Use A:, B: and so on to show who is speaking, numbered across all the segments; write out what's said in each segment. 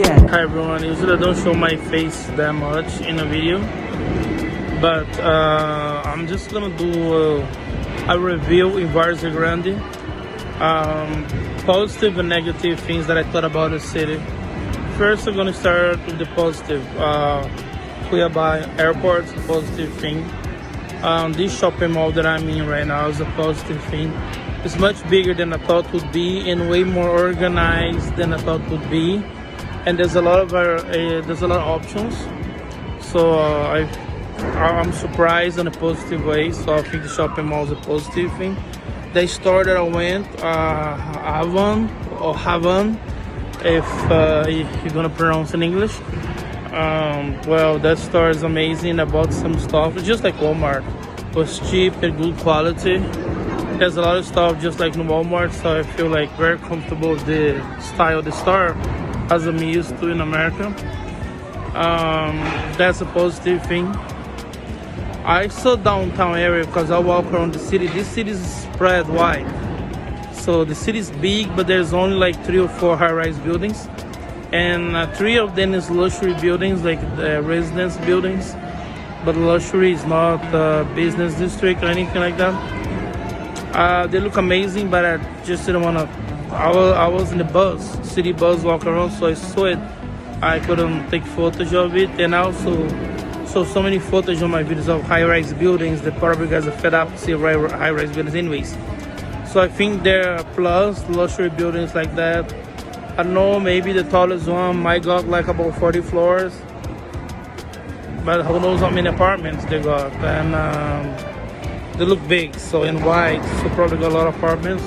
A: again.
B: Hi everyone, usually I don't show my face that much in a video, but I'm just gonna do a review in Várzea Grande. Positive and negative things that I thought about the city. First, I'm gonna start with the positive. Cuiabá airport, a positive thing. This shopping mall that I'm in right now is a positive thing. It's much bigger than I thought would be and way more organized than I thought would be. And there's a lot of options. So I'm surprised in a positive way. So I think the shopping mall is a positive thing. The store that I went, Havan, if you're gonna pronounce in English. Well, that store is amazing. I bought some stuff. It's just like Walmart. It was cheap and good quality. There's a lot of stuff just like in Walmart, so I feel like very comfortable with the style of the store as I'm used to in America. That's a positive thing. I saw downtown area because I walk around the city. This city is spread wide. So the city is big, but there's only like 3 or 4 high-rise buildings. And 3 of them is luxury buildings, like residence buildings. But luxury is not a business district or anything like that. They look amazing, but I just didn't want to. I was in the bus, city bus, walk around, so I saw it. I couldn't take footage of it, and I also saw so many footage on my videos of high-rise buildings that probably guys are fed up to see high-rise buildings anyways. So I think there are plus luxury buildings like that. I don't know, maybe the tallest one might got like about 40 floors, but who knows how many apartments they got. And they look big, so in wide, so probably got a lot of apartments.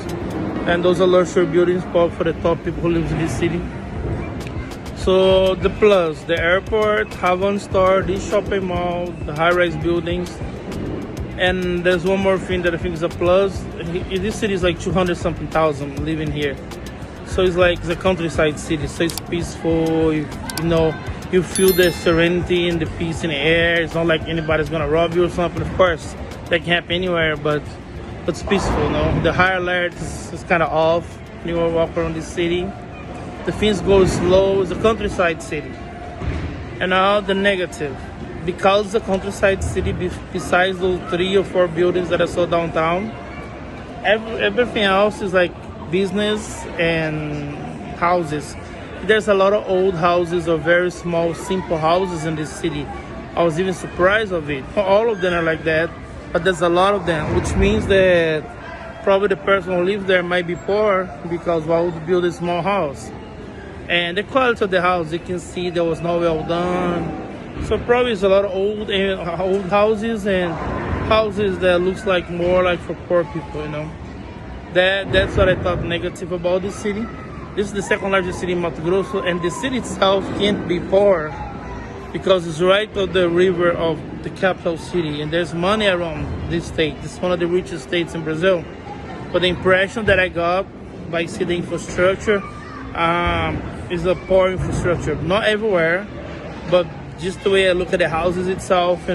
B: And those are luxury buildings for the top people who live in this city. So the plus, the airport, Havan store, this shopping mall, the high-rise buildings. And there's one more thing that I think is a plus. This city is like 200-something thousand living here. So it's like the countryside city, so it's peaceful, you feel the serenity and the peace in the air. It's not like anybody's gonna rob you or something. Of course, that can happen anywhere, but it's peaceful, The high alert is kind of off when you walk around the city. The things go slow. It's a countryside city. And now the negative. Because the countryside city, besides those 3 or 4 buildings that I saw downtown, everything else is like business and houses. There's a lot of old houses or very small, simple houses in this city. I was even surprised of it. Not all of them are like that, but there's a lot of them, which means that probably the person who lives there might be poor because why would build a small house? And the quality of the house, you can see there was not well done. So probably it's a lot of old houses and houses that looks like more like for poor people, That's what I thought negative about this city. This is the second largest city in Mato Grosso, and the city itself can't be poor because it's right on the river of the capital city, and there's money around this state. It's one of the richest states in Brazil. But the impression that I got by seeing the infrastructure is a poor infrastructure. Not everywhere, but just the way I look at the houses itself,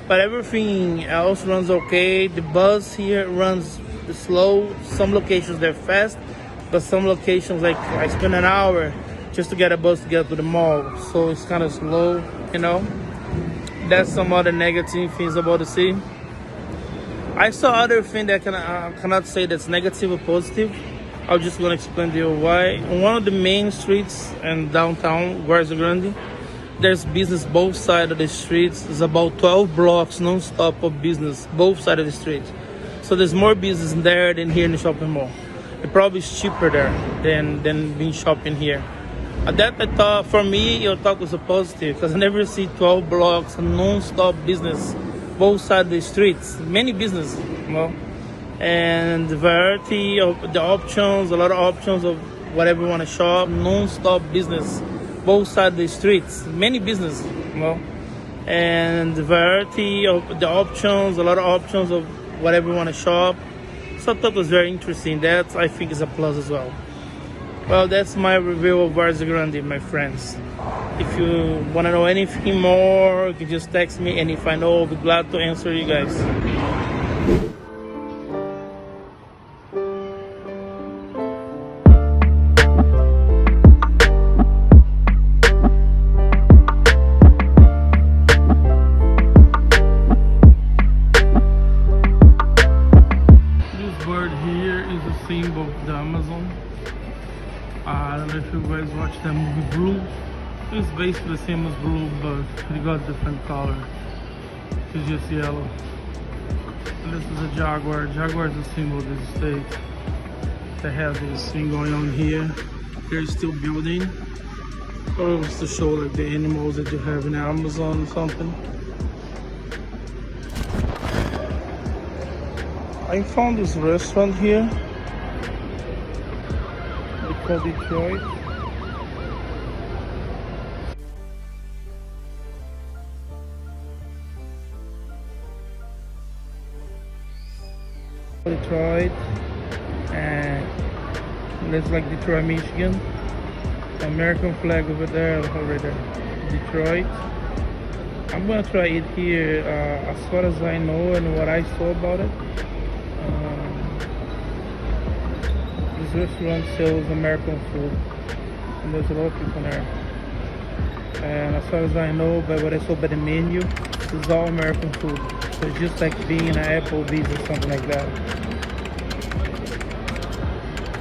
B: But everything else runs okay. The bus here runs slow. Some locations they're fast, but some locations like I spend an hour just to get a bus to get to the mall, so it's kind of slow, That's some other negative things about the city. I saw other thing that I cannot say that's negative or positive. I'm just gonna explain to you why. On one of the main streets in downtown Várzea Grande, there's business both sides of the streets. There's about 12 blocks non-stop of business both sides of the street. So there's more business there than here in the shopping mall. It probably is cheaper there than being shopping here. That I thought, for me, I thought was a positive because I never see 12 blocks of non-stop business both sides of the streets. Many business, and the variety of the options, a lot of options of whatever you want to shop, non-stop business both sides of the streets. Many business, and the variety of the options, a lot of options of whatever you want to shop. So I thought it was very interesting. That I think is a plus as well. Well, that's my review of Várzea Grande, my friends. If you want to know anything more, you can just text me, and if I know, I'll be glad to answer you guys. that movie Blue. It's basically the same as Blue, but it got different color. It's just yellow. And this is a Jaguar. Jaguar is a symbol of this state. They have this thing going on here. They're still building. Or it was to show like the animals that you have in Amazon or something. I found this restaurant here. They call Detroit. Detroit, and looks like Detroit, Michigan. American flag over there, Detroit. I'm gonna try it here. As far as I know and what I saw about it, this restaurant sells American food, and there's a lot of people there. And as far as I know, by what I saw by the menu, it's all American food. So it's just like being in an Applebee's or something like that.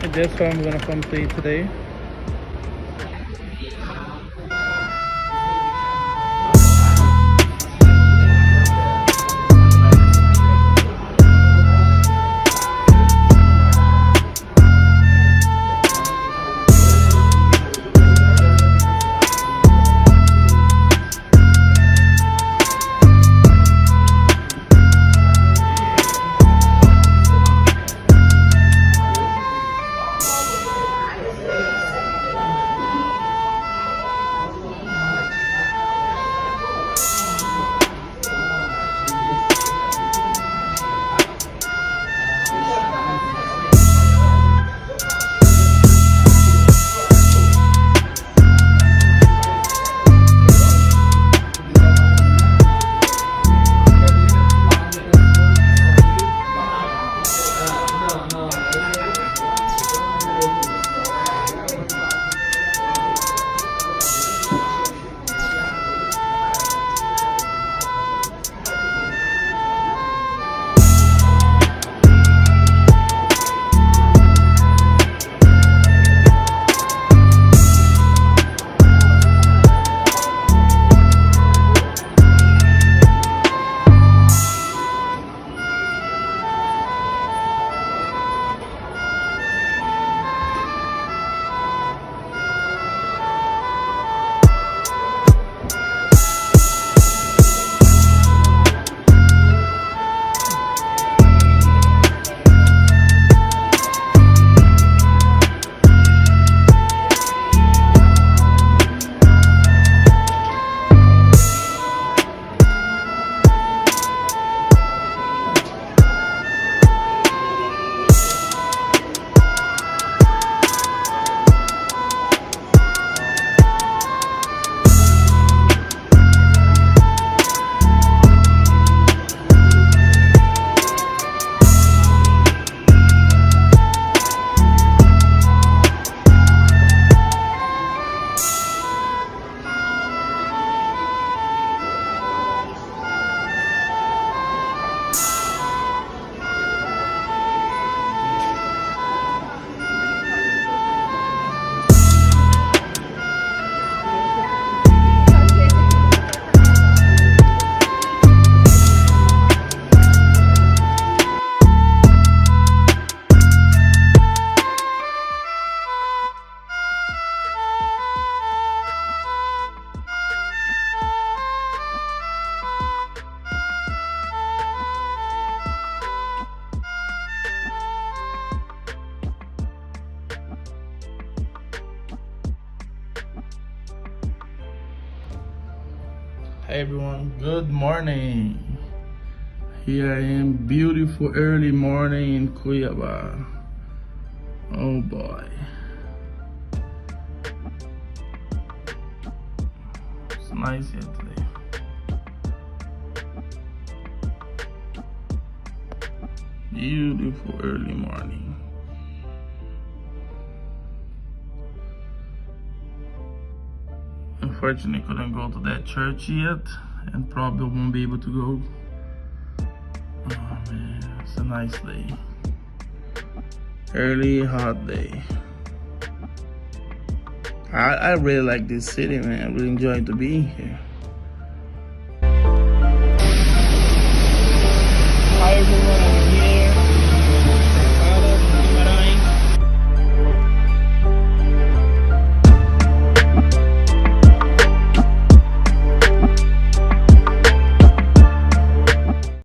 B: And that's what I'm gonna come to eat today. Hey everyone, good morning. Here I am, beautiful early morning in Cuiabá. Oh boy. It's nice here today. Beautiful early morning. Unfortunately, couldn't go to that church yet, and probably won't be able to go. Oh man, it's a nice day. Early, hot day. I really like this city, man. I really enjoy to be here.
A: Hi everyone,